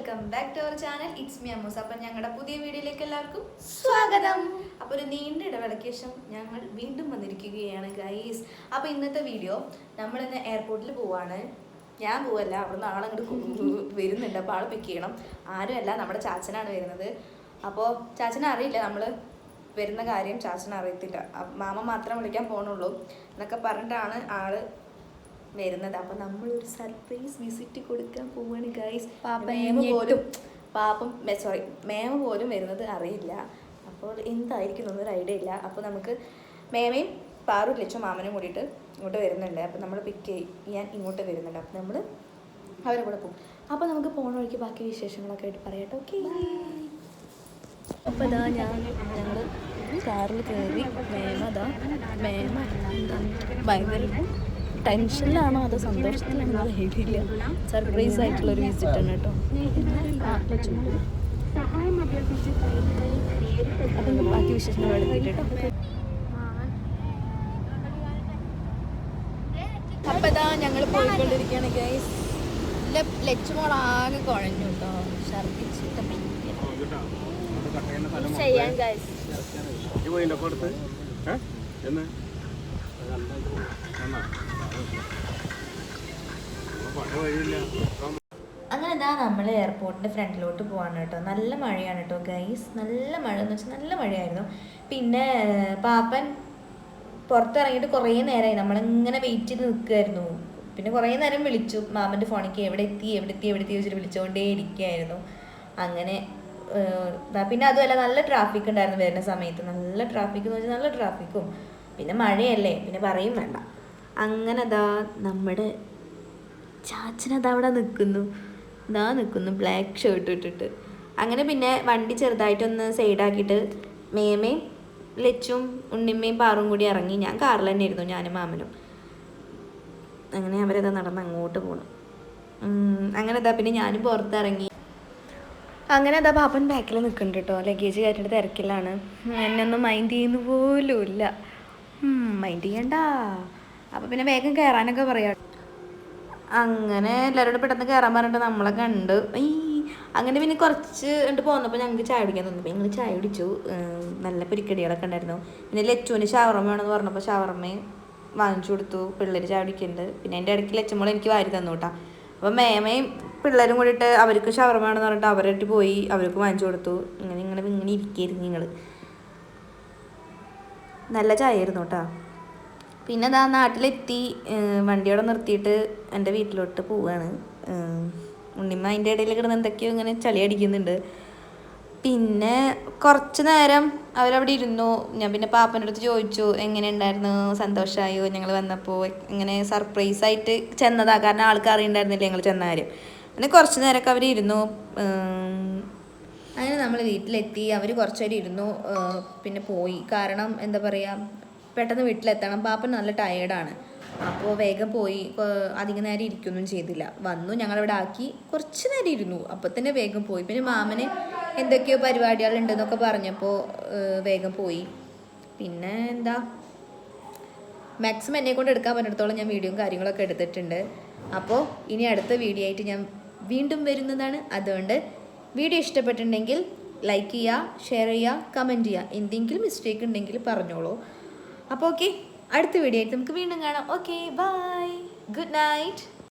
Welcome back to our channel. It's me Ammus. അപ്പം ഞങ്ങളുടെ പുതിയ വീഡിയോയിലേക്ക് എല്ലാവർക്കും സ്വാഗതം. അപ്പോൾ ഒരു നീണ്ട ഇടവേളയ്ക്ക് ശേഷം ഞങ്ങൾ വീണ്ടും വന്നിരിക്കുകയാണ് ഗൈസ്. അപ്പോൾ ഇന്നത്തെ വീഡിയോ നമ്മളിന്ന് എയർപോർട്ടിൽ പോവാണ്. ഞാൻ പോവല്ല, അവിടെ നാളെ അങ്ങോട്ട് വരുന്നുണ്ട്. അപ്പോൾ ആൾ പിക്ക് ചെയ്യണം. ആരുമല്ല, നമ്മുടെ ചാച്ചനാണ് വരുന്നത്. അപ്പോൾ ചാച്ചനെ അറിയില്ല നമ്മൾ വരുന്ന കാര്യം, ചാച്ചനെ അറിയത്തില്ല. മാമ മാത്രം വിളിക്കാൻ പോകണുള്ളൂ എന്നൊക്കെ പറഞ്ഞിട്ടാണ് ആള് വരുന്നത്. അപ്പൊ നമ്മളൊരു സർപ്രൈസ് വിസിറ്റ് കൊടുക്കാൻ പോവാണ് ഗൈസ്. മേമ പോലും വരുന്നത് അറിയില്ല. അപ്പോൾ എന്തായിരിക്കും എന്നൊരു ഐഡിയ ഇല്ല. അപ്പോൾ നമുക്ക് മേമയും പാറും ലക്ഷം മാമനും കൂടിയിട്ട് ഇങ്ങോട്ട് വരുന്നുണ്ട്. അപ്പോൾ നമ്മൾ പിക്ക് ചെയ്യാൻ ഇങ്ങോട്ട് വരുന്നുണ്ട്. അപ്പോൾ നമ്മൾ അവരെ കൂടെ പോകും. അപ്പോൾ നമുക്ക് പോണ വഴിക്ക് ബാക്കി വിശേഷങ്ങളൊക്കെ ആയിട്ട് പറയട്ടെ. ഓക്കെ. അപ്പോൾ ഇതാ ഞങ്ങൾ കാറിൽ കയറി. മേമ ഭയങ്കര ടെൻഷനിലാണോ അതോ സന്തോഷത്തിലാണോ അറിയില്ല. സർപ്രൈസ് ആയിട്ടുള്ളൊരു വിസിറ്റാണ് കേട്ടോ. അപ്പം ബാക്കി വിശേഷങ്ങൾ എടുത്തിട്ട് കേട്ടോ. അപ്പം ഇതാ ഞങ്ങൾ പോയിക്കൊണ്ടിരിക്കുകയാണ് ഗൈസ്. ലച്ചുമോളാകെ കുഴഞ്ഞു കേട്ടോ, ഛർദിച്ചിട്ട് ചെയ്യാൻ ഗൈസ്. അങ്ങനെ ഇതാ നമ്മൾ എയർപോർട്ടിൻ്റെ ഫ്രണ്ടിലോട്ട് പോവാണ് കേട്ടോ. നല്ല മഴയാണ് കേട്ടോ ഗൈസ്. നല്ല മഴ എന്ന് വെച്ചാൽ നല്ല മഴയായിരുന്നു. പിന്നെ പാപ്പൻ പുറത്തിറങ്ങിയിട്ട് കുറേ നേരമായി. നമ്മളിങ്ങനെ വെയിറ്റ് ചെയ്ത് നിൽക്കുമായിരുന്നു. പിന്നെ കുറേ നേരം വിളിച്ചു മാമൻ്റെ ഫോണിലേക്ക്, എവിടെ എത്തി വെച്ചിട്ട് വിളിച്ചുകൊണ്ടേ ഇരിക്കുകയായിരുന്നു. അങ്ങനെ പിന്നെ അതുമല്ല നല്ല ട്രാഫിക് ഉണ്ടായിരുന്നു വരുന്ന സമയത്ത്. നല്ല ട്രാഫിക് എന്ന് വെച്ചാൽ നല്ല ട്രാഫിക്കും. പിന്നെ മഴയല്ലേ, പിന്നെ പറയും വേണ്ട. അങ്ങനെ അതാ നമ്മുടെ ചാച്ചനതാ അവിടെ നിൽക്കുന്നു ബ്ലാക്ക് ഷർട്ട് ഇട്ടിട്ട്. അങ്ങനെ പിന്നെ വണ്ടി ചെറുതായിട്ടൊന്ന് സൈഡാക്കിയിട്ട് മേമയും ലച്ചും ഉണ്ണിമ്മയും പാറും കൂടി ഇറങ്ങി. ഞാൻ കാറിൽ തന്നെ ഇരുന്നു, ഞാനും മാമനും. അങ്ങനെ അവരതാ നടന്ന് അങ്ങോട്ട് പോകണം. അങ്ങനെ അതാ പിന്നെ ഞാനും പുറത്തിറങ്ങി. അങ്ങനെ അതാ പാപ്പൻ ബാക്കിൽ നിൽക്കുന്നുണ്ട് കേട്ടോ. ലഗേജ് കയറ്റിയിട്ട് തിരക്കിലാണ്. എന്നെ ഒന്നും മൈൻഡ് ചെയ്യുന്ന പോലും ഇല്ല. മൈൻഡ് ചെയ്യണ്ട. അപ്പോൾ പിന്നെ വേഗം കയറാനൊക്കെ പറയാം. അങ്ങനെ എല്ലാവരോടും പെട്ടെന്ന് കയറാൻ പറഞ്ഞിട്ട് നമ്മളെ കണ്ട് അങ്ങനെ പിന്നെ കുറച്ച് കണ്ട് പോന്നപ്പോൾ ഞങ്ങൾക്ക് ചായ കുടിക്കാൻ തോന്നി. ഞങ്ങൾ ചായ കുടിച്ചു. നല്ല പൊരിക്കടികളൊക്കെ ഉണ്ടായിരുന്നു. പിന്നെ ലച്ചുവിന് ഷവർമ്മ വേണമെന്ന് പറഞ്ഞപ്പോൾ ഷവർമ്മയും വാങ്ങിച്ചു കൊടുത്തു. പിള്ളേർ ചായ കുടിക്കുന്നുണ്ട്. പിന്നെ എൻ്റെ ഇടയ്ക്ക് ലച്ചുമ്പോൾ എനിക്ക് വാരി തന്നു കേട്ടോ. അപ്പോൾ മേമയും പിള്ളേരും കൂടിയിട്ട് അവർക്ക് ഷവർമ്മ വേണമെന്ന് പറഞ്ഞിട്ട് അവരായിട്ട് പോയി അവർക്ക് വാങ്ങിച്ചു കൊടുത്തു. ഇങ്ങനെ ഇരിക്കുകയായിരുന്നു നിങ്ങൾ. നല്ല ചായ ആയിരുന്നു കേട്ടോ. പിന്നെ അതാ നാട്ടിലെത്തി. വണ്ടിയോടെ നിർത്തിയിട്ട് എൻ്റെ വീട്ടിലോട്ട് പോവുകയാണ്. ഉണ്ണിമ്മ അതിൻ്റെ ഇടയിൽ കിടന്ന് എന്തൊക്കെയോ ഇങ്ങനെ ചളി അടിക്കുന്നുണ്ട്. പിന്നെ കുറച്ച് നേരം അവരവിടെ ഇരുന്നു. ഞാൻ പിന്നെ പാപ്പൻ്റെ അടുത്ത് ചോദിച്ചു എങ്ങനെ ഉണ്ടായിരുന്നു, സന്തോഷമായോ ഞങ്ങൾ വന്നപ്പോൾ. ഇങ്ങനെ സർപ്രൈസായിട്ട് ചെന്നതാ, കാരണം ആൾക്ക് അറിയണ്ടായിരുന്നില്ല ഞങ്ങൾ ചെന്ന കാര്യം. അങ്ങനെ കുറച്ച് നേരമൊക്കെ അവർ ഇരുന്നു. അങ്ങനെ നമ്മൾ വീട്ടിലെത്തി. അവർ കുറച്ച് നേരം ഇരുന്നു, പിന്നെ പോയി. കാരണം എന്താ പറയുക, പെട്ടെന്ന് വീട്ടിലെത്തണം. പാപ്പൻ നല്ല ടയേർഡാണ്. അപ്പോൾ വേഗം പോയി. അധികം നേരം ഇരിക്കുകയൊന്നും ചെയ്തില്ല. വന്നു, ഞങ്ങളിവിടെ ആക്കി കുറച്ച് നേരം ഇരുന്നു. അപ്പോൾ തന്നെ വേഗം പോയി. പിന്നെ മാമന് എന്തൊക്കെയോ പരിപാടികളുണ്ടെന്നൊക്കെ പറഞ്ഞപ്പോൾ വേഗം പോയി. പിന്നെ എന്താ, മാക്സിമം എന്നെ കൊണ്ട് എടുക്കാൻ പറ്റിടത്തോളം ഞാൻ വീഡിയോയും കാര്യങ്ങളൊക്കെ എടുത്തിട്ടുണ്ട്. അപ്പോൾ ഇനി അടുത്ത വീഡിയോ ആയിട്ട് ഞാൻ വീണ്ടും വരുന്നതാണ്. അതുകൊണ്ട് വീഡിയോ ഇഷ്ടപ്പെട്ടിട്ടുണ്ടെങ്കിൽ ലൈക്ക് ചെയ്യുക, ഷെയർ ചെയ്യുക, കമൻറ്റ് ചെയ്യുക. എന്തെങ്കിലും മിസ്റ്റേക്ക് ഉണ്ടെങ്കിൽ പറഞ്ഞോളൂ. അപ്പോൾ ഓക്കെ, അടുത്ത വീഡിയോ ആയിട്ട് നമുക്ക് വീണ്ടും കാണാം. Okay, bye, good night.